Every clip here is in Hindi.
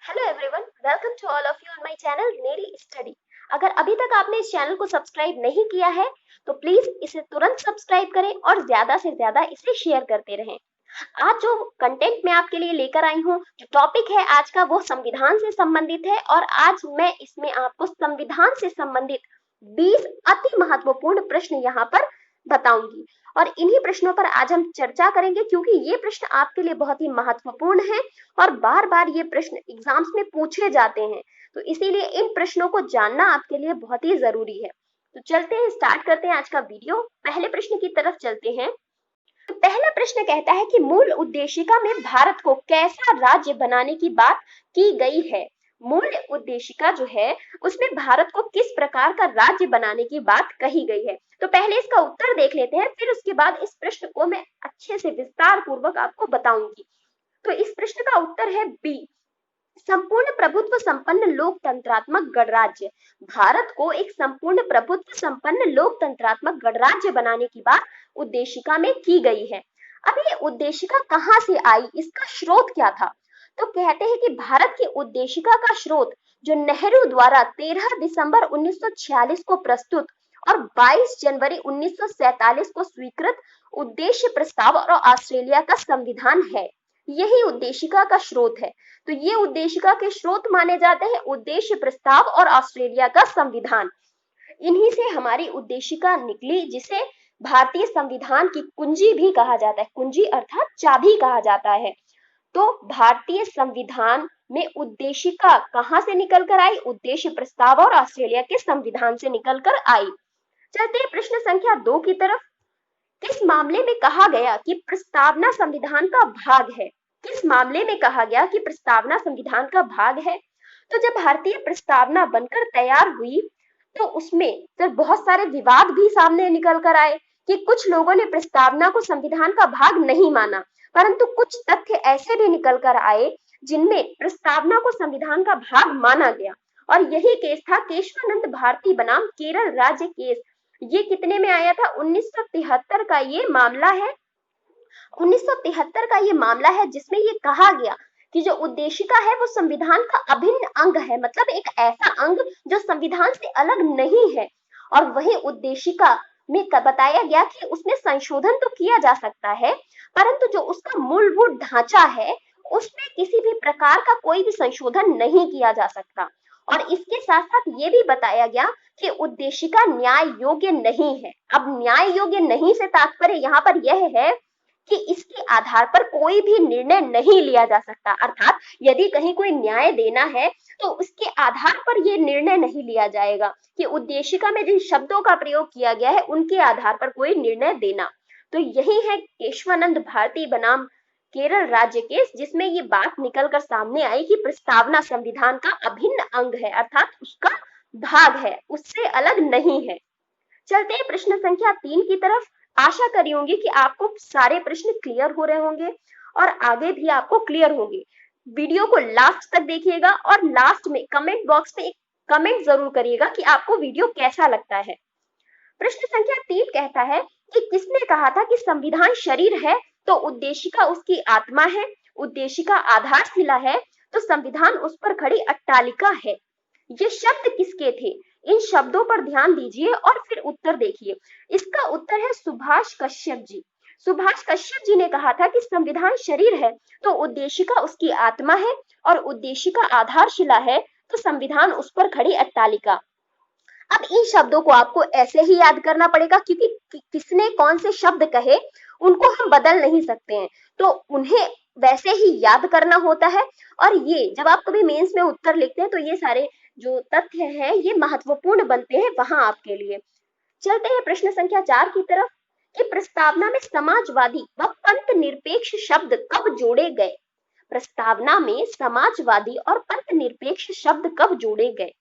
Hello everyone, welcome to all of you on my channel मेरी स्टडी। अगर अभी तक आपने इस चैनल को सब्सक्राइब नहीं किया है तो प्लीज इसे तुरंत सब्सक्राइब करें और ज्यादा से ज्यादा इसे शेयर करते रहें। आज जो कंटेंट मैं आपके लिए लेकर आई हूँ, जो टॉपिक है आज का, वो संविधान से संबंधित है और आज मैं इसमें आपको संविधान से संबंधित 20 अति महत्वपूर्ण प्रश्न यहाँ पर बताऊंगी और इन्हीं प्रश्नों पर आज हम चर्चा करेंगे क्योंकि ये प्रश्न आपके लिए बहुत ही महत्वपूर्ण है और बार बार ये प्रश्न एग्जाम्स में पूछे जाते हैं, तो इसीलिए इन प्रश्नों को जानना आपके लिए बहुत ही जरूरी है। तो चलते हैं, स्टार्ट करते हैं आज का वीडियो। पहले प्रश्न की तरफ चलते हैं। तो पहला प्रश्न कहता है कि मूल उद्देशिका में भारत को कैसा राज्य बनाने की बात की गई है। मूल उद्देशिका जो है उसमें भारत को किस प्रकार का राज्य बनाने की बात कही गई है। तो पहले इसका उत्तर देख लेते हैं, फिर उसके बाद इस प्रश्न को मैं अच्छे से विस्तार पूर्वक आपको बताऊंगी। तो इस प्रश्न का उत्तर है बी, संपूर्ण प्रभुत्व संपन्न लोकतंत्रात्मक गणराज्य। भारत को एक संपूर्ण प्रभुत्व संपन्न लोकतंत्रात्मक गणराज्य बनाने की बात उद्देशिका में की गई है। अब ये उद्देशिका कहाँ से आई, इसका स्रोत क्या था? तो कहते हैं कि भारत की उद्देशिका का स्रोत जो नेहरू द्वारा 13 दिसंबर 1946 को प्रस्तुत और 22 जनवरी 1947 को स्वीकृत उद्देश्य प्रस्ताव और ऑस्ट्रेलिया का संविधान है। यही उद्देशिका का स्रोत है। तो ये उद्देशिका के स्रोत माने जाते हैं उद्देश्य प्रस्ताव और ऑस्ट्रेलिया का संविधान। इन्हीं से हमारी उद्देशिका निकली, जिसे भारतीय संविधान की कुंजी भी कहा जाता है। कुंजी अर्थात चाबी कहा जाता है। तो भारतीय संविधान में उद्देशिका कहां से निकल कर आई? उद्देश्य प्रस्ताव और ऑस्ट्रेलिया के संविधान से निकल कर आई। चलते हैं प्रश्न संख्या 2 की तरफ। किस मामले में कहा गया कि प्रस्तावना संविधान का भाग है? किस मामले में कहा गया कि प्रस्तावना संविधान का भाग है? तो जब भारतीय प्रस्तावना बनकर तैयार हुई तो उसमें फिर बहुत सारे विवाद भी सामने निकल कर आए कि कुछ लोगों ने प्रस्तावना को संविधान का भाग नहीं माना, परंतु कुछ तथ्य ऐसे भी निकल कर आए जिनमें प्रस्तावना को संविधान का भाग माना गया। और यही केस था केशवानंद भारती बनाम केरल राज्य केस। ये कितने में आया था? 1973 का ये मामला है। 1973 का ये मामला है जिसमें ये कहा गया कि जो उद्देशिका है वो संविधान का अभिन्न अंग है, मतलब एक ऐसा अंग जो संविधान से अलग नहीं है। और वही उद्देशिका में बताया गया कि उसमें संशोधन तो किया जा सकता है, परंतु जो उसका मूलभूत ढांचा है उसमें किसी भी प्रकार का कोई भी संशोधन नहीं किया जा सकता। और इसके साथ साथ ये भी बताया गया कि उद्देशिका न्याय योग्य नहीं है। अब न्याय योग्य नहीं से तात्पर्य यहाँ पर यह है कि इसके आधार पर कोई भी निर्णय नहीं लिया जा सकता। अर्थात यदि कहीं कोई न्याय देना है तो उसके आधार पर यह निर्णय नहीं लिया जाएगा कि उद्देशिका में जिन शब्दों का प्रयोग किया गया है उनके आधार पर कोई निर्णय देना। तो यही है केशवानंद भारती बनाम केरल राज्य केस, जिसमें ये बात निकलकर सामने आई कि प्रस्तावना संविधान का अभिन्न अंग है, अर्थात उसका भाग है, उससे अलग नहीं है। चलते हैं प्रश्न संख्या 3 की तरफ। आशा करी होंगी कि आपको सारे प्रश्न क्लियर हो रहे होंगे और आगे भी आपको क्लियर होंगे। वीडियो को लास्ट तक देखिएगा और लास्ट में कमेंट बॉक्स में एक कमेंट जरूर करिएगा कि आपको वीडियो कैसा लगता है। प्रश्न संख्या 3 कहता है कि किसने कहा था कि संविधान शरीर है तो उद्देशिका उसकी आत्मा है, उद्देशिका आधारशिला है तो संविधान उस पर खड़ी अट्टालिका है। ये शब्द किसके थे? इन शब्दों पर ध्यान दीजिए और फिर उत्तर देखिए। इसका उत्तर है सुभाष कश्यप जी। सुभाष कश्यप जी ने कहा था कि संविधान शरीर है तो उद्देशिका उसकी आत्मा है और उद्देशिका आधारशिला है तो संविधान उस पर खड़ी अट्टालिका। अब इन शब्दों को आपको ऐसे ही याद करना पड़ेगा क्योंकि किसने कौन से शब्द कहे उनको हम बदल नहीं सकते हैं, तो उन्हें वैसे ही याद करना होता है। और ये जब आप कभी मेंस में उत्तर लिखते हैं तो ये सारे जो तथ्य हैं ये महत्वपूर्ण बनते हैं वहां आपके लिए। चलते हैं प्रश्न संख्या 4 की तरफ कि प्रस्तावना में समाजवादी व पंथ निरपेक्ष शब्द कब जोड़े गए? प्रस्तावना में समाजवादी और पंथ निरपेक्ष शब्द कब जोड़े गए?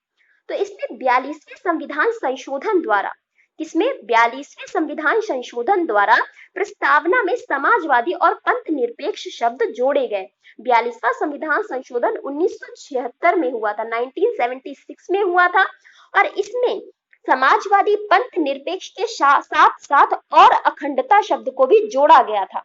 तो इसमें 42वें संविधान संशोधन द्वारा, किसमें? 42वें संविधान संशोधन द्वारा प्रस्तावना में समाजवादी और पंथ निरपेक्ष शब्द जोड़े गए। 42वां संविधान संशोधन 1976 में हुआ था, 1976 में हुआ था और इसमें समाजवादी पंथ निरपेक्ष के साथ साथ और अखंडता शब्द को भी जोड़ा गया था।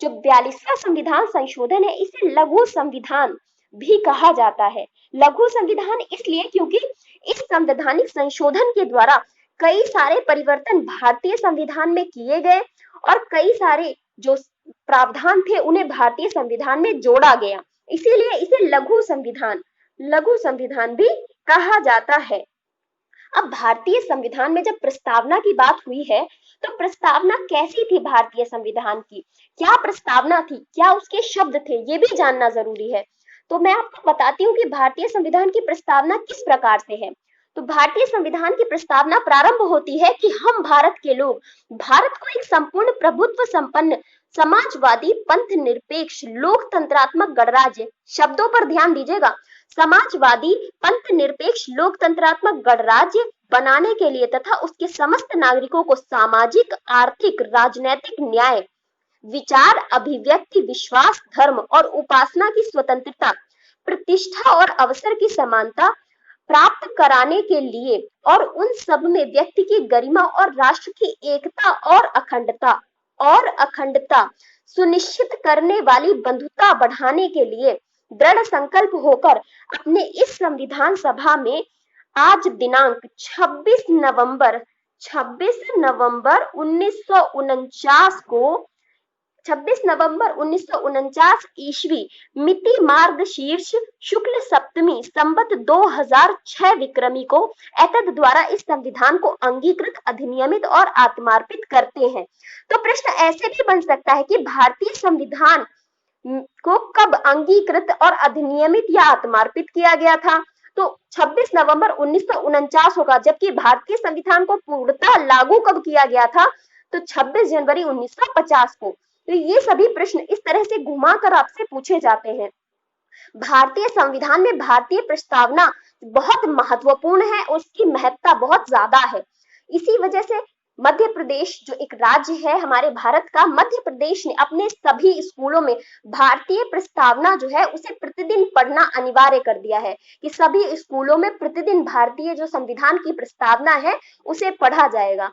जो 42वां संविधान संशोधन है इसे लघु संविधान भी कहा जाता है। लघु संविधान इसलिए क्योंकि इस संवैधानिक संशोधन के द्वारा कई सारे परिवर्तन भारतीय संविधान में किए गए और कई सारे जो प्रावधान थे उन्हें भारतीय संविधान में जोड़ा गया, इसीलिए इसे लघु संविधान भी कहा जाता है। अब भारतीय संविधान में जब प्रस्तावना की बात हुई है तो प्रस्तावना कैसी थी भारतीय संविधान की, क्या प्रस्तावना थी, क्या उसके शब्द थे, ये भी जानना जरूरी है। तो मैं आपको बताती हूँ कि भारतीय संविधान की प्रस्तावना किस प्रकार से है। तो भारतीय संविधान की प्रस्तावना प्रारंभ होती है कि हम भारत के लोग भारत को एक संपूर्ण प्रभुत्व संपन्न समाजवादी पंथ निरपेक्ष लोकतंत्रात्मक गणराज्य, शब्दों पर ध्यान दीजिएगा, समाजवादी पंथ निरपेक्ष लोकतंत्रात्मक गणराज्य बनाने के लिए तथा उसके समस्त नागरिकों को सामाजिक आर्थिक राजनैतिक न्याय विचार अभिव्यक्ति विश्वास धर्म और उपासना की स्वतंत्रता प्रतिष्ठा और अवसर की समानता प्राप्त कराने के लिए और उन सब में व्यक्ति की गरिमा और राष्ट्र की एकता और अखंडता सुनिश्चित करने वाली बंधुता बढ़ाने के लिए दृढ़ संकल्प होकर अपने इस संविधान सभा में आज दिनांक 26 नवंबर 1949 ईस्वी मिति मार्ग शीर्ष शुक्ल सप्तमी संवत 2006 विक्रमी को एतद द्वारा इस संविधान को अंगीकृत अधिनियमित और आत्मार्पित करते हैं। तो प्रश्न ऐसे भी बन सकता है कि भारतीय संविधान को कब अंगीकृत और अधिनियमित या आत्मार्पित किया गया था। तो 26 नवंबर 1949 होगा, जबकि भारतीय संविधान को पूर्णतः लागू कब किया गया था, तो 26 जनवरी 1950 को। तो ये सभी प्रश्न इस तरह से घुमाकर आपसे पूछे जाते हैं। भारतीय संविधान में भारतीय प्रस्तावना बहुत महत्वपूर्ण है, उसकी महत्ता बहुत ज्यादा है। इसी वजह से मध्य प्रदेश जो एक राज्य है हमारे भारत का, मध्य प्रदेश ने अपने सभी स्कूलों में भारतीय प्रस्तावना जो है उसे प्रतिदिन पढ़ना अनिवार्य कर दिया है कि सभी स्कूलों में प्रतिदिन भारतीय जो संविधान की प्रस्तावना है उसे पढ़ा जाएगा।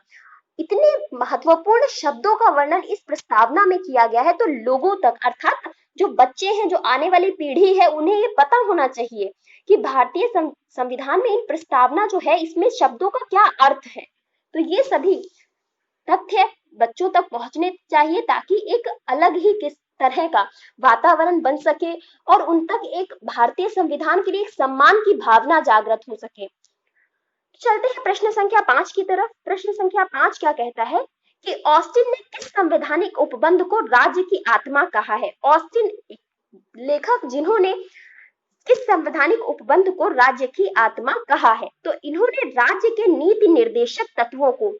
इतने महत्वपूर्ण शब्दों का वर्णन इस प्रस्तावना में किया गया है, तो लोगों तक अर्थात जो बच्चे हैं, जो आने वाली पीढ़ी है, उन्हें ये पता होना चाहिए कि भारतीय संविधान में इन प्रस्तावना जो है इसमें शब्दों का क्या अर्थ है। तो ये सभी तथ्य बच्चों तक पहुंचने चाहिए ताकि एक अलग ही किस तरह का वातावरण बन सके और उन तक एक भारतीय संविधान के लिए एक सम्मान की भावना जागृत हो सके। चलते हैं प्रश्न संख्या 5 की तरफ। प्रश्न संख्या 5 क्या कहता है कि ऑस्टिन ने किस संवैधानिक उपबंध को राज्य की आत्मा कहा है। ऑस्टिन लेखक जिन्होंने किस संवैधानिक उपबंध को राज्य की आत्मा कहा है, तो इन्होंने राज्य के नीति निर्देशक तत्वों को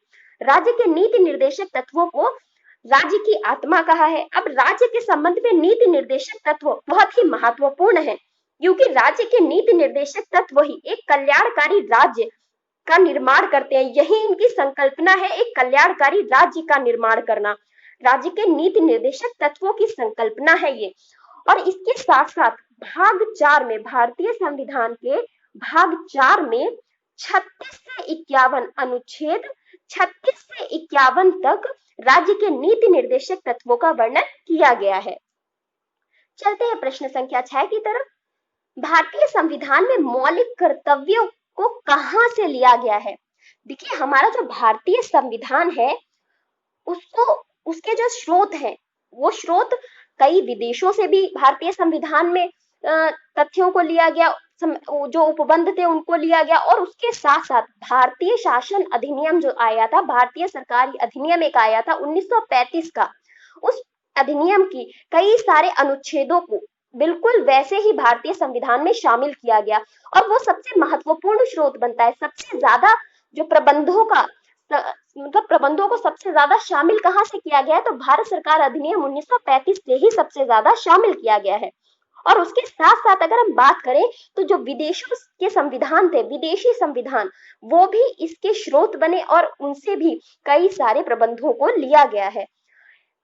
राज्य की आत्मा कहा है। अब राज्य के संबंध में नीति निर्देशक तत्व बहुत ही महत्वपूर्ण है, क्योंकि राज्य के नीति निर्देशक तत्व ही एक कल्याणकारी राज्य का निर्माण करते हैं। यही इनकी संकल्पना है, एक कल्याणकारी राज्य का निर्माण करना। राज्य के नीति निर्देशक तत्वों की संकल्पना है ये। और इसके साथ साथ भाग 4 में, भारतीय संविधान के भाग 4 में 36 से 51 अनुच्छेद 36 से 51 तक राज्य के नीति निर्देशक तत्वों का वर्णन किया गया है। चलते हैं प्रश्न संख्या 6 की तरफ। भारतीय संविधान में मौलिक कर्तव्यों को कहां से लिया गया है। देखिए, हमारा जो भारतीय संविधान है उसके जो स्रोत हैं, वो स्रोत कई विदेशों से भी भारतीय संविधान में तथ्यों को लिया गया, जो उपबंध थे उनको लिया गया, और उसके साथ साथ भारतीय शासन अधिनियम जो आया था, भारतीय सरकारी अधिनियम एक आया था 1935 का, उस अधिनियम की कई सारे अनुच्छेदों को बिल्कुल वैसे ही भारतीय संविधान में शामिल किया गया और वो सबसे महत्वपूर्ण स्रोत बनता है। सबसे ज्यादा जो प्रबंधों को सबसे ज्यादा शामिल कहां से किया गया है, तो भारत सरकार अधिनियम 1935 से ही सबसे ज्यादा शामिल किया गया है। और उसके साथ साथ अगर हम बात करें तो जो विदेशों के संविधान थे, विदेशी संविधान, वो भी इसके स्रोत बने और उनसे भी कई सारे प्रबंधों को लिया गया है।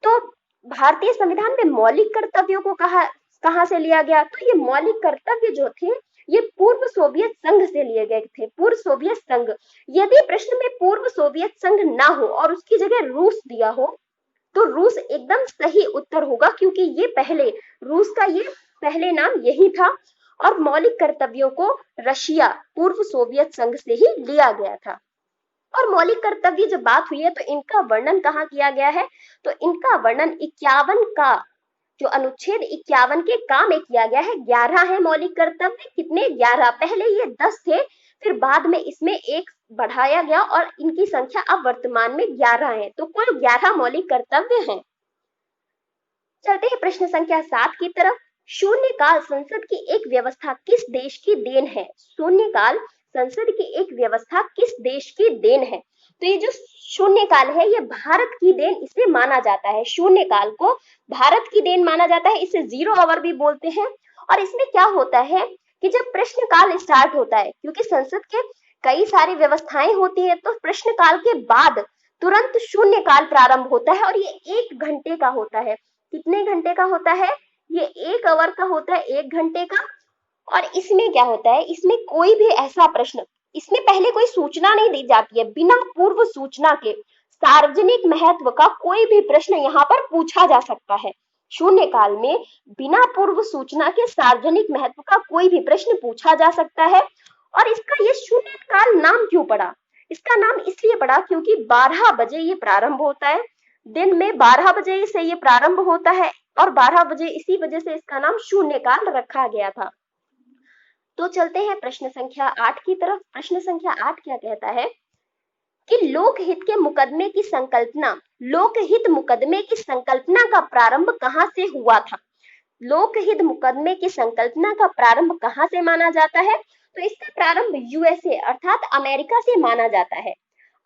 तो भारतीय संविधान में मौलिक कर्तव्यों को कहां से लिया गया, तो ये मौलिक कर्तव्य जो थे ये पूर्व सोवियत संघ से लिए गए थे। पूर्व सोवियत संघ, यदि प्रश्न में पूर्व सोवियत संघ ना हो और उसकी जगह रूस दिया हो तो रूस एकदम सही उत्तर होगा, क्योंकि रूस का ये पहले नाम यही था और मौलिक कर्तव्यों को रशिया पूर्व सोवियत संघ से ही लिया गया था। और मौलिक कर्तव्य जब बात हुई है तो इनका वर्णन कहाँ किया गया है, तो इनका वर्णन 51 का जो अनुच्छेद 51 के का में किया गया है। 11 है मौलिक कर्तव्य, कितने 11, पहले ये 10 थे, फिर बाद में इसमें एक बढ़ाया गया और इनकी संख्या अब वर्तमान में 11 है, तो कुल 11 मौलिक कर्तव्य हैं। चलते हैं प्रश्न संख्या 7 की तरफ। शून्यकाल संसद की एक व्यवस्था किस देश की देन है? शून्यकाल संसद की एक व्यवस्था किस देश की देन है? तो ये जो शून्यकाल है ये भारत की देन इसे माना जाता है। शून्यकाल को भारत की देन माना जाता है, इसे 0 आवर भी बोलते हैं। और इसमें क्या होता है कि जब प्रश्नकाल स्टार्ट होता है, क्योंकि संसद के कई सारी व्यवस्थाएं होती है, तो प्रश्नकाल के बाद तुरंत शून्यकाल प्रारंभ होता है और ये 1 घंटे का होता है। कितने घंटे का होता है? ये 1 आवर का होता है, 1 घंटे का। और इसमें क्या होता है, इसमें कोई भी ऐसा प्रश्न, इसमें पहले कोई सूचना नहीं दी जाती है, बिना पूर्व सूचना के सार्वजनिक महत्व का कोई भी प्रश्न यहाँ पर पूछा जा सकता है। शून्यकाल में बिना पूर्व सूचना के सार्वजनिक महत्व का कोई भी प्रश्न पूछा जा सकता है। और इसका ये शून्यकाल नाम क्यों पड़ा? इसका नाम इसलिए पड़ा क्योंकि 12 बजे ये प्रारंभ होता है, दिन में 12 बजे से ये प्रारंभ होता है और 12 बजे, इसी वजह से इसका नाम शून्यकाल रखा गया था। तो चलते हैं प्रश्न संख्या 8 की तरफ। प्रश्न संख्या 8 क्या कहता है कि लोकहित के मुकदमे की संकल्पना, लोकहित मुकदमे की संकल्पना का प्रारंभ कहां से हुआ था? लोकहित मुकदमे की संकल्पना का प्रारंभ कहां से माना जाता है? तो इसका प्रारंभ यूएसए अर्थात अमेरिका से माना जाता है।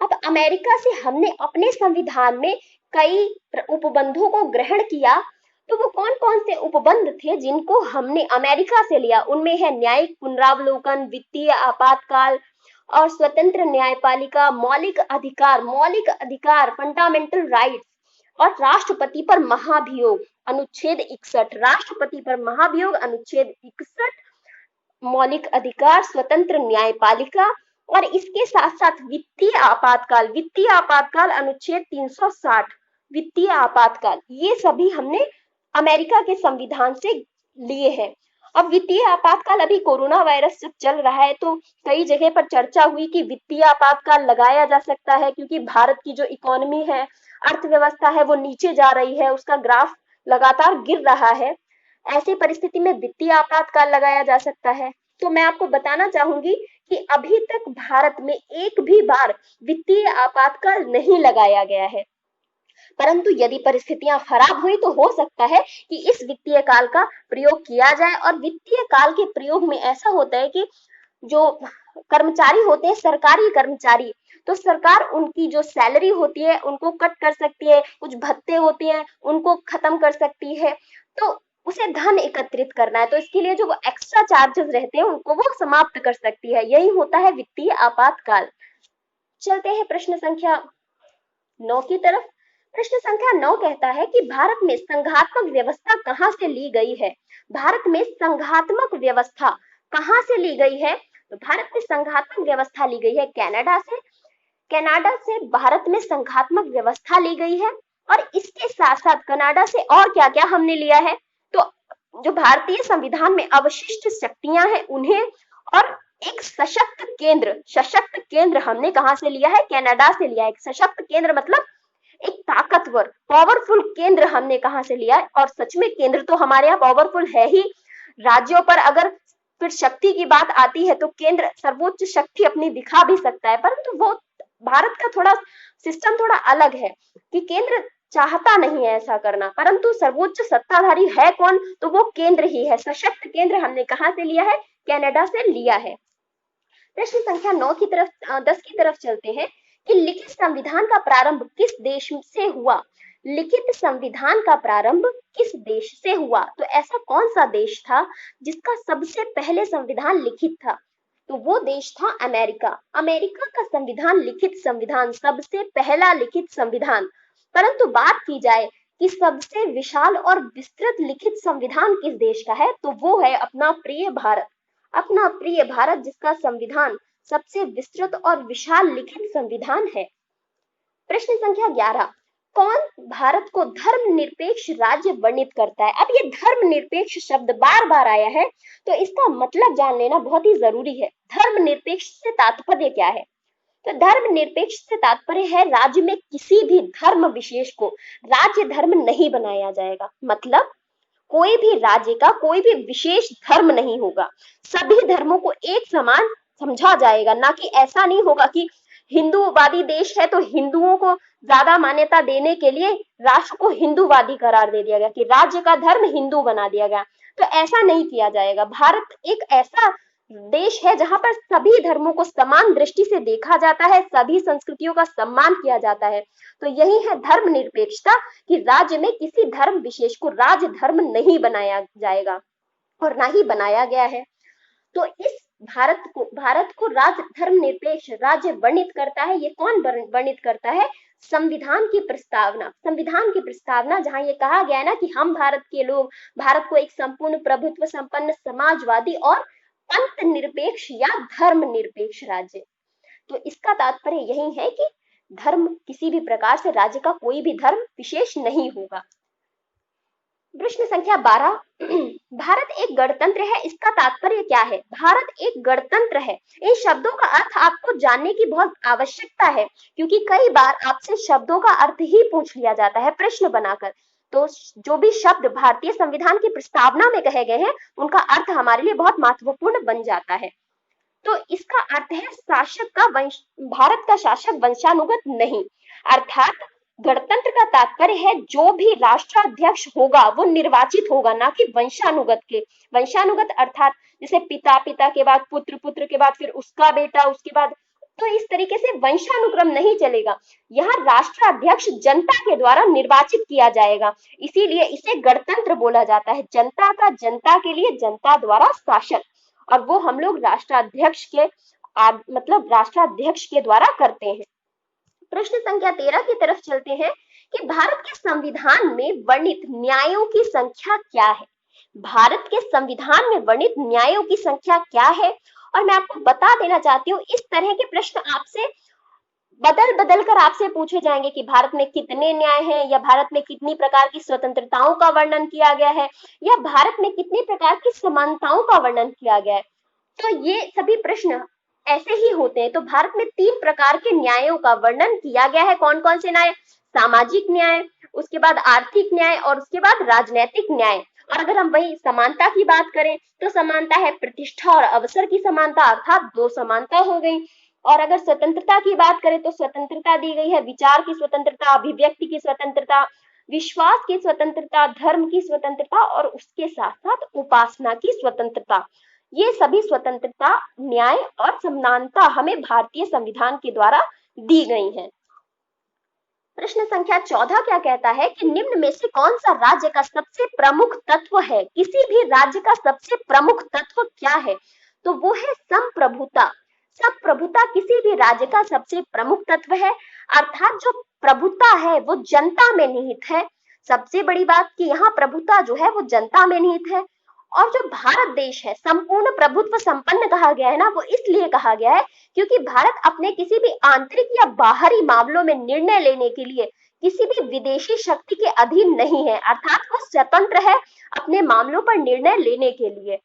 अब अमेरिका से हमने अपने संविधान में कई उपबंधों को ग्रहण किया, तो वो कौन कौन से उपबंध थे जिनको हमने अमेरिका से लिया? उनमें है न्यायिक पुनरावलोकन, वित्तीय आपातकाल और स्वतंत्र न्यायपालिका, मौलिक अधिकार फंडामेंटल राइट्स और राष्ट्रपति पर महाभियोग अनुच्छेद 61, राष्ट्रपति पर महाभियोग अनुच्छेद 61, मौलिक अधिकार, स्वतंत्र न्यायपालिका और इसके साथ साथ वित्तीय आपातकाल अनुच्छेद 360, वित्तीय आपातकाल, ये सभी हमने अमेरिका के संविधान से लिए हैं। अब वित्तीय आपातकाल, अभी कोरोना वायरस जब चल रहा है तो कई जगह पर चर्चा हुई कि वित्तीय आपातकाल लगाया जा सकता है, क्योंकि भारत की जो इकोनॉमी है, अर्थव्यवस्था है, वो नीचे जा रही है, उसका ग्राफ लगातार गिर रहा है। ऐसी परिस्थिति में वित्तीय आपातकाल लगाया जा सकता है। तो मैं आपको बताना चाहूंगी कि अभी तक भारत में एक भी बार वित्तीय आपातकाल नहीं लगाया गया है, परंतु यदि परिस्थितियां खराब हुई तो हो सकता है कि इस वित्तीय काल का प्रयोग किया जाए। और वित्तीय काल के प्रयोग में ऐसा होता है कि जो कर्मचारी होते हैं, सरकारी कर्मचारी, तो सरकार उनकी जो सैलरी होती है उनको कट कर सकती है, कुछ भत्ते होते हैं उनको खत्म कर सकती है, तो उसे धन एकत्रित करना है, तो इसके लिए जो एक्स्ट्रा चार्जेस रहते हैं उनको वो समाप्त कर सकती है। यही होता है वित्तीय आपातकाल। चलते हैं प्रश्न संख्या 9 की तरफ। प्रश्न संख्या 9 कहता है कि भारत में संघात्मक व्यवस्था कहां से ली गई है? भारत में संघात्मक व्यवस्था कहां से ली गई है? तो भारत में संघात्मक व्यवस्था ली गई है कनाडा से। कनाडा से भारत में संघात्मक व्यवस्था ली गई है। और इसके साथ साथ कनाडा से और क्या क्या हमने लिया है? तो जो भारतीय संविधान में अवशिष्ट शक्तियां हैं उन्हें, और एक सशक्त केंद्र हमने कहां से लिया है? कनाडा से लिया है। सशक्त केंद्र मतलब एक ताकतवर, पावरफुल केंद्र हमने कहां से लिया है? और सच में केंद्र तो हमारे यहाँ पावरफुल है ही। राज्यों पर अगर फिर शक्ति की बात आती है तो केंद्र सर्वोच्च शक्ति अपनी दिखा भी सकता है, परंतु वो भारत का थोड़ा सिस्टम थोड़ा अलग है कि केंद्र चाहता नहीं है ऐसा करना, परंतु सर्वोच्च सत्ताधारी है कौन? तो वो केंद्र ही है। सशक्त केंद्र हमने कहां से लिया है? कनाडा से लिया है। प्रश्न संख्या 10 की तरफ चलते हैं कि लिखित संविधान का प्रारंभ किस देश से हुआ? लिखित संविधान का प्रारंभ किस देश से हुआ? तो ऐसा कौन सा देश था जिसका सबसे पहले संविधान लिखित था? तो वो देश था अमेरिका। अमेरिका का संविधान लिखित संविधान, सबसे पहला लिखित संविधान। परंतु बात की जाए कि सबसे विशाल और विस्तृत लिखित संविधान किस देश का है, तो वो है अपना प्रिय भारत। अपना प्रिय भारत, जिसका संविधान सबसे विस्तृत और विशाल लिखित संविधान है। प्रश्न संख्या 11, कौन भारत को धर्मनिरपेक्ष राज्य वर्णित करता है? अब ये धर्मनिरपेक्ष शब्द बार बार आया है, तो इसका मतलब जान लेना बहुत ही जरूरी है। धर्मनिरपेक्ष से तात्पर्य क्या है? तो धर्मनिरपेक्ष से तात्पर्य है राज्य में किसी भी धर्म विशेष को राज्य धर्म नहीं बनाया जाएगा। मतलब कोई भी राज्य का कोई भी विशेष धर्म नहीं होगा, सभी धर्मों को एक समान समझा जाएगा। ना कि ऐसा नहीं होगा कि हिंदूवादी देश है तो हिंदुओं को ज्यादा मान्यता देने के लिए राष्ट्र को हिंदूवादी करार दे दिया गया, कि राज्य का धर्म हिंदू बना दिया गया। तो ऐसा नहीं किया जाएगा। भारत एक ऐसा देश है जहां पर सभी धर्मों को समान दृष्टि से देखा जाता है, सभी संस्कृतियों का सम्मान किया जाता है। तो यही है धर्मनिरपेक्षता, कि राज्य में किसी धर्म विशेष को राज्य धर्म नहीं बनाया जाएगा और ना ही बनाया गया है। तो इस भारत को राज्य धर्मनिरपेक्ष राज्य वर्णित करता है। ये कौन वर्णित करता है? संविधान की प्रस्तावना। संविधान की प्रस्तावना जहां ये कहा गया है ना कि हम भारत के लोग भारत को एक संपूर्ण प्रभुत्व संपन्न समाजवादी और पंथ निरपेक्ष या धर्म निरपेक्ष राज्य। तो इसका तात्पर्य यही है कि धर्म किसी भी प्रकार से राज्य का कोई भी धर्म विशेष नहीं होगा। प्रश्न संख्या 12, भारत एक गणतंत्र है, इसका तात्पर्य क्या है? भारत एक गणतंत्र है, इन शब्दों का अर्थ आपको जानने की बहुत आवश्यकता है, क्योंकि कई बार आपसे शब्दों का अर्थ ही पूछ लिया जाता है प्रश्न बनाकर। तो जो भी शब्द भारतीय संविधान की प्रस्तावना में कहे गए हैं उनका अर्थ हमारे लिए बहुत महत्वपूर्ण बन जाता है। तो इसका अर्थ है शासक का भारत का शासक वंशानुगत नहीं, अर्थात गणतंत्र का तात्पर्य है जो भी राष्ट्राध्यक्ष होगा वो निर्वाचित होगा, ना कि वंशानुगत के। वंशानुगत अर्थात जैसे पिता, पिता के बाद पुत्र, पुत्र के बाद फिर उसका बेटा, उसके बाद, तो इस तरीके से वंशानुक्रम नहीं चलेगा। यहाँ राष्ट्राध्यक्ष जनता के द्वारा निर्वाचित किया जाएगा, इसीलिए इसे गणतंत्र बोला जाता है। जनता का जनता के लिए जनता द्वारा शासन, और वो हम लोग राष्ट्राध्यक्ष के राष्ट्राध्यक्ष के द्वारा करते हैं। प्रश्न संख्या 13 की तरफ चलते हैं कि भारत के संविधान में वर्णित न्यायों की संख्या क्या है? भारत के संविधान में वर्णित न्यायों की संख्या क्या है? और मैं आपको बता देना चाहती हूँ, इस तरह के प्रश्न आपसे बदल कर आपसे पूछे जाएंगे कि भारत में कितने न्याय हैं, या भारत में कितनी प्रकार की स्वतंत्रताओं का वर्णन किया गया है, या भारत में कितनी प्रकार की समानताओं का वर्णन किया गया है। तो ये सभी प्रश्न ऐसे ही होते हैं। तो भारत में 3 प्रकार के न्यायों का वर्णन किया गया है। कौन कौन से न्याय? सामाजिक न्याय, उसके बाद आर्थिक न्याय और उसके बाद राजनीतिक न्याय। और अगर हम वही समानता की बात करें तो समानता है प्रतिष्ठा और अवसर की समानता, अर्थात 2 समानता हो गई। और अगर स्वतंत्रता की बात करें तो स्वतंत्रता दी गई है विचार की स्वतंत्रता, अभिव्यक्ति की स्वतंत्रता, विश्वास की स्वतंत्रता, धर्म की स्वतंत्रता और उसके साथ साथ उपासना की स्वतंत्रता। ये सभी स्वतंत्रता, न्याय और समानता हमें भारतीय संविधान के द्वारा दी गई है। प्रश्न संख्या 14 क्या कहता है कि निम्न में से कौन सा राज्य का सबसे प्रमुख तत्व है? किसी भी राज्य का सबसे प्रमुख तत्व क्या है? तो वो है संप्रभुता। संप्रभुता किसी भी राज्य का सबसे प्रमुख तत्व है, अर्थात जो प्रभुता है वो जनता में निहित है। सबसे बड़ी बात कि यहाँ प्रभुता जो है वो जनता में निहित है। और जो भारत देश है संपूर्ण प्रभुत्व संपन्न कहा गया है ना, वो इसलिए कहा गया है क्योंकि भारत अपने किसी भी आंतरिक या बाहरी मामलों में निर्णय लेने के लिए किसी भी विदेशी शक्ति के अधीन नहीं है, अर्थात वो स्वतंत्र है अपने मामलों पर निर्णय लेने के लिए।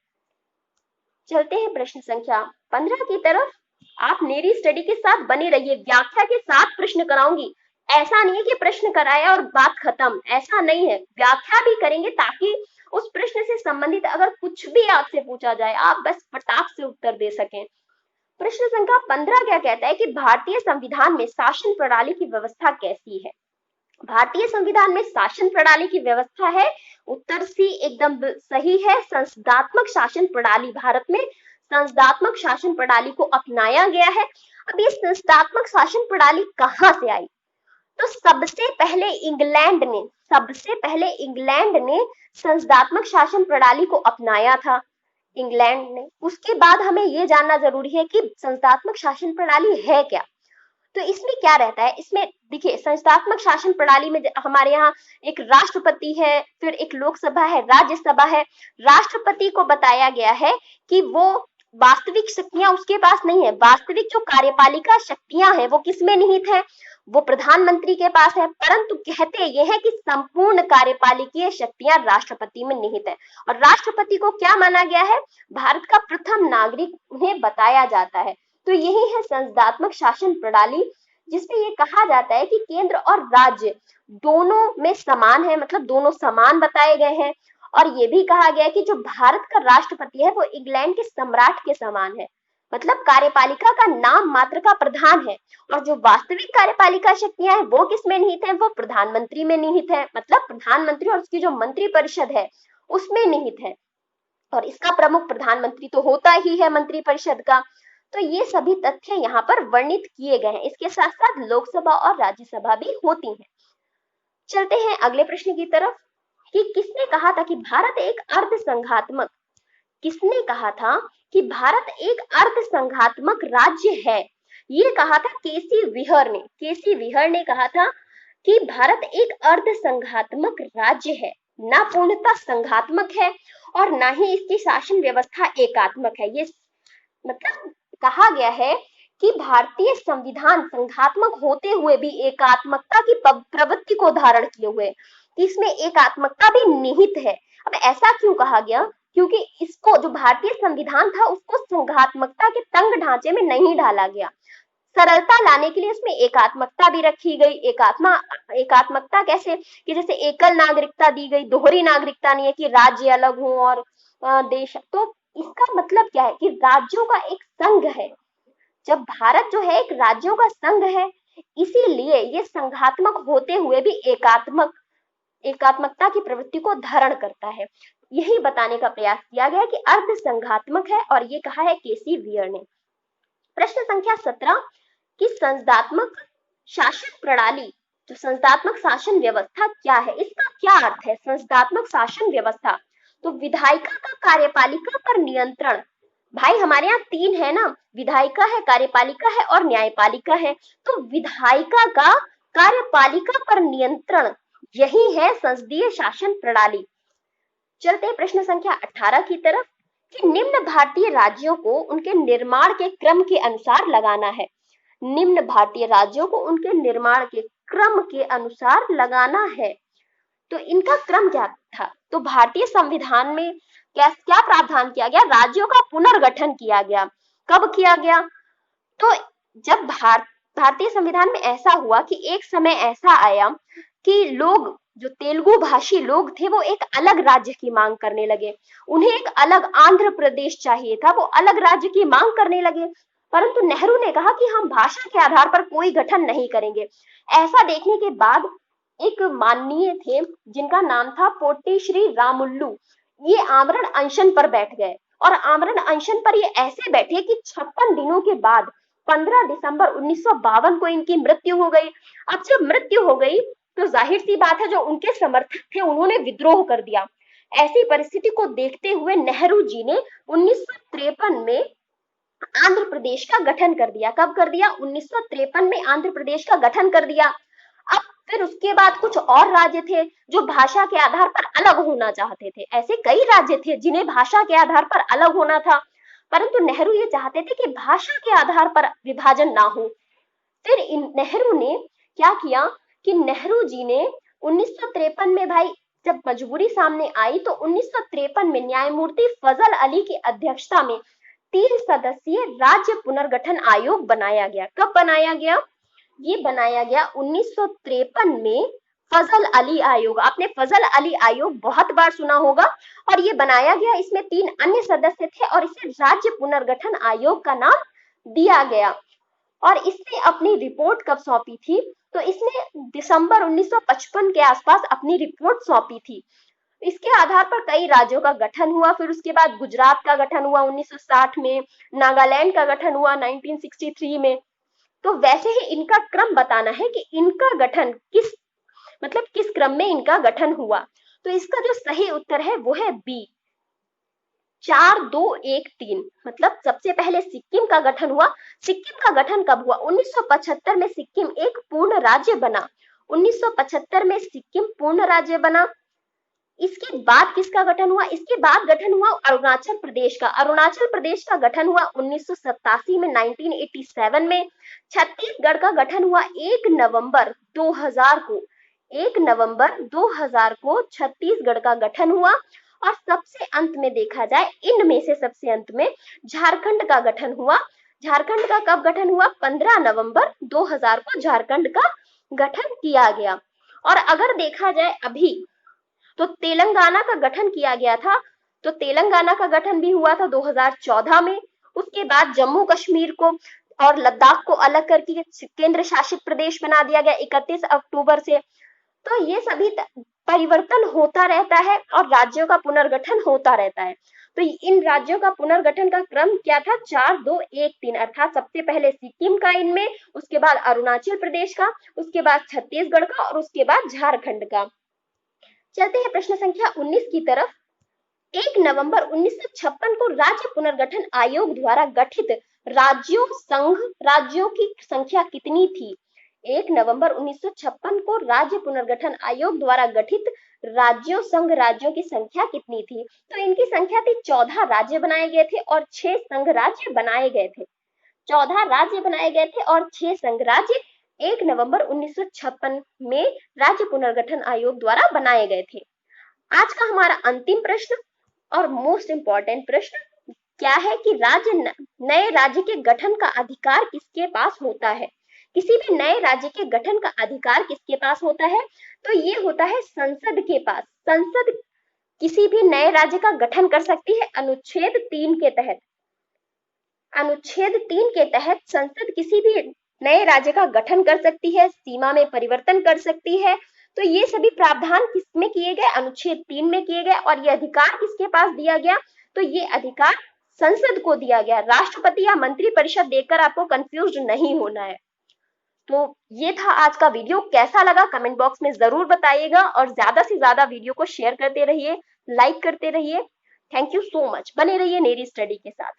चलते हैं प्रश्न संख्या 15 की तरफ। आप मेरी स्टडी के साथ बने रहिए, व्याख्या के साथ प्रश्न कराऊंगी। ऐसा नहीं है कि प्रश्न कराया और बात खत्म, ऐसा नहीं है। व्याख्या भी करेंगे ताकि उस प्रश्न से संबंधित अगर कुछ भी आपसे पूछा जाए आप बस फटाक से उत्तर दे सकें। प्रश्न संख्या 15 क्या कहता है कि भारतीय संविधान में शासन प्रणाली की व्यवस्था कैसी है? भारतीय संविधान में शासन प्रणाली की व्यवस्था है, उत्तर सी एकदम सही है। संसदात्मक शासन प्रणाली, भारत में संसदात्मक शासन प्रणाली को अपनाया गया है। अब ये संसदात्मक शासन प्रणाली कहाँ से आई? तो सबसे पहले इंग्लैंड ने संसदात्मक शासन प्रणाली को अपनाया था, इंग्लैंड ने। उसके बाद हमें यह जानना जरूरी है कि संसदात्मक शासन प्रणाली है क्या। तो इसमें क्या रहता है? इसमें देखिए, संसदात्मक शासन प्रणाली में हमारे यहाँ एक राष्ट्रपति है, फिर एक लोकसभा है, राज्यसभा है। राष्ट्रपति को बताया गया है कि वो वास्तविक शक्तियां उसके पास नहीं है, वास्तविक जो कार्यपालिका शक्तियां हैं वो किसमें निहित है? वो प्रधानमंत्री के पास है, परंतु कहते ये है कि संपूर्ण कार्यपालिकीय शक्तियां राष्ट्रपति में निहित है। और राष्ट्रपति को क्या माना गया है? भारत का प्रथम नागरिक उन्हें बताया जाता है। तो यही है संसदात्मक शासन प्रणाली, जिसमें ये कहा जाता है कि केंद्र और राज्य दोनों में समान है, मतलब दोनों समान बताए गए हैं। और ये भी कहा गया है कि जो भारत का राष्ट्रपति है वो इंग्लैंड के सम्राट के समान है, मतलब कार्यपालिका का नाम मात्र का प्रधान है। और जो वास्तविक कार्यपालिका शक्तियां हैं वो किसमें निहित है? वो प्रधानमंत्री में निहित है, मतलब प्रधानमंत्री और उसकी जो मंत्री परिषद है उसमें निहित है। और इसका प्रमुख प्रधानमंत्री तो होता ही है मंत्री परिषद का। तो ये सभी तथ्य यहाँ पर वर्णित किए गए हैं। इसके साथ साथ लोकसभा और राज्यसभा भी होती है। चलते हैं अगले प्रश्न की तरफ कि किसने कहा था कि भारत एक अर्धसंघात्मक किसने कहा था कि भारत एक अर्धसंघात्मक राज्य है? ये कहा था केसी व्हीयर ने। केसी व्हीयर ने कहा था कि भारत एक अर्धसंघात्मक राज्य है, ना पूर्णतः संघात्मक है और ना ही इसकी शासन व्यवस्था एकात्मक है। ये मतलब कहा गया है कि भारतीय संविधान संघात्मक होते हुए भी एकात्मकता की प्रवृत्ति को धारण किए हुए, इसमें एकात्मकता भी निहित है। अब ऐसा क्यों कहा गया? क्योंकि इसको जो भारतीय संविधान था उसको संघात्मकता के तंग ढांचे में नहीं ढाला गया। सरलता लाने के लिए उसमें एकात्मकता भी रखी गई। एकात्मकता कैसे कि जैसे एकल नागरिकता दी गई, दोहरी नागरिकता नहीं है कि राज्य अलग हो और देश। तो इसका मतलब क्या है कि राज्यों का एक संघ है। जब भारत जो है एक राज्यों का संघ है, इसीलिए ये संघात्मक होते हुए भी एकात्मकता की प्रवृत्ति को धारण करता है। यही बताने का प्रयास किया गया कि अर्ध संघात्मक है, और ये कहा है केसी व्हीयर ने। प्रश्न संख्या 17 कि संसदात्मक शासन प्रणाली, जो संसदात्मक शासन व्यवस्था क्या है, इसका क्या अर्थ है? संसदात्मक शासन व्यवस्था तो विधायिका का कार्यपालिका पर नियंत्रण। भाई हमारे यहाँ तीन है ना, विधायिका है, कार्यपालिका है और न्यायपालिका है। तो विधायिका का कार्यपालिका पर नियंत्रण, यही है संसदीय शासन प्रणाली। चलते हैं प्रश्न संख्या 18 की तरफ कि निम्न भारतीय राज्यों को उनके निर्माण के क्रम के अनुसार लगाना है। निम्न भारतीय राज्यों को उनके निर्माण के क्रम के अनुसार लगाना है। तो इनका क्रम क्या था? तो भारतीय संविधान में क्या प्रावधान किया गया? राज्यों का पुनर्गठन किया गया। कब किया गया? तो जब भारतीय संविधान में ऐसा हुआ कि एक समय ऐसा आया कि लोग, जो तेलुगु भाषी लोग थे, वो एक अलग राज्य की मांग करने लगे। उन्हें एक अलग आंध्र प्रदेश चाहिए था, वो अलग राज्य की मांग करने लगे। परंतु नेहरू ने कहा कि हम भाषा के आधार पर कोई गठन नहीं करेंगे। ऐसा देखने के बाद एक माननीय थे जिनका नाम था पोट्टी श्री रामुल्लू, ये आमरण अनशन पर बैठ गए। और आमरण अनशन पर ये ऐसे बैठे कि 56 दिनों के बाद 15 दिसंबर 1952 को इनकी मृत्यु हो गई। अब जब मृत्यु हो गई तो जाहिर सी बात है जो उनके समर्थक थे उन्होंने विद्रोह कर दिया। ऐसी परिस्थिति को देखते हुए नेहरू जी ने 1953 में आंध्र प्रदेश का गठन कर दिया। कब कर दिया? 1953 में आंध्र प्रदेश का गठन कर दिया। अब फिर उसके बाद कुछ और राज्य थे जो भाषा के आधार पर अलग होना चाहते थे। ऐसे कई राज्य थे जिन्हें भाषा के आधार पर अलग होना था, परंतु नेहरू ये चाहते थे कि भाषा के आधार पर विभाजन ना हो। फिर नेहरू ने क्या किया कि नेहरू जी ने 1953 में, भाई जब मजबूरी सामने आई तो 1953 में न्यायमूर्ति फजल अली की अध्यक्षता में 3 सदस्यीय राज्य पुनर्गठन आयोग बनाया गया। कब बनाया गया? ये बनाया गया 1953 में फजल अली आयोग। आपने फजल अली आयोग बहुत बार सुना होगा। और ये बनाया गया, इसमें 3 अन्य सदस्य थे और इसे राज्य पुनर्गठन आयोग का नाम दिया गया। और इसने अपनी रिपोर्ट कब सौंपी थी? तो इसने दिसंबर 1955 के आसपास अपनी रिपोर्ट सौंपी थी। इसके आधार पर कई राज्यों का गठन हुआ। फिर उसके बाद गुजरात का गठन हुआ 1960 में, नागालैंड का गठन हुआ 1963 में। तो वैसे ही इनका क्रम बताना है कि इनका गठन किस क्रम में इनका गठन हुआ। तो इसका जो सही उत्तर है वो है बी, 4 2 1 3। मतलब सबसे पहले सिक्किम का गठन हुआ। सिक्किम का गठन कब हुआ? 1975 में सिक्किम एक पूर्ण राज्य बना। 1975 में सिक्किम पूर्ण राज्य बना। इसके बाद किसका गठन हुआ? इसके बाद गठन हुआ अरुणाचल प्रदेश का। अरुणाचल प्रदेश का गठन हुआ 1987 में, 1987 में। छत्तीसगढ़ का गठन हुआ 1 नवंबर 2000 को। 1 नवंबर 2000 को छत्तीसगढ़ का गठन हुआ। और सबसे अंत में देखा जाए, इनमें से सबसे अंत में झारखंड का गठन हुआ। झारखंड का कब गठन हुआ? 15 नवंबर 2000 को झारखंड का गठन किया गया। और अगर देखा जाए अभी, तो तेलंगाना का गठन किया गया था। तो तेलंगाना का गठन भी हुआ था 2014 में। उसके बाद जम्मू कश्मीर को और लद्दाख को अलग करके केंद्र शासित प्रदेश बना दिया गया 31 अक्टूबर से। तो ये सभी परिवर्तन होता रहता है और राज्यों का पुनर्गठन होता रहता है। तो इन राज्यों का पुनर्गठन का क्रम क्या था? 4 2 1 3, अर्थात सबसे पहले सिक्किम का इनमें, उसके बाद अरुणाचल प्रदेश का, उसके बाद छत्तीसगढ़ का और उसके बाद झारखंड का। चलते हैं प्रश्न संख्या 19 की तरफ। 1 नवंबर 1956 को राज्य पुनर्गठन आयोग द्वारा गठित राज्यों संघ राज्यों की संख्या कितनी थी? 1 नवंबर 1956 को राज्य पुनर्गठन आयोग द्वारा गठित राज्यों संघ राज्यों की संख्या कितनी थी? तो इनकी संख्या थी 14 राज्य बनाए गए थे और 6 संघ राज्य बनाए गए थे। 14 राज्य बनाए गए थे और 6 संघ राज्य 1 नवंबर 1956 में राज्य पुनर्गठन आयोग द्वारा बनाए गए थे। आज का हमारा अंतिम प्रश्न और मोस्ट इंपॉर्टेंट प्रश्न क्या है कि नए राज्य के गठन का अधिकार किसके पास होता है? किसी भी नए राज्य के गठन का अधिकार किसके पास होता है? तो ये होता है संसद के पास। संसद किसी भी नए राज्य का गठन कर सकती है अनुच्छेद 3 के तहत। अनुच्छेद 3 के तहत संसद किसी भी नए राज्य का गठन कर सकती है, सीमा में परिवर्तन कर सकती है। तो ये सभी प्रावधान किसमें किए गए? अनुच्छेद 3 में किए गए। और ये अधिकार किसके पास दिया गया? तो ये अधिकार संसद को दिया गया। राष्ट्रपति या मंत्रिपरिषद देखकर आपको कंफ्यूज नहीं होना है। तो ये था आज का वीडियो। कैसा लगा कमेंट बॉक्स में जरूर बताइएगा और ज्यादा से ज्यादा वीडियो को शेयर करते रहिए, लाइक करते रहिए। Thank you so much. बने रहिए नेरी स्टडी के साथ।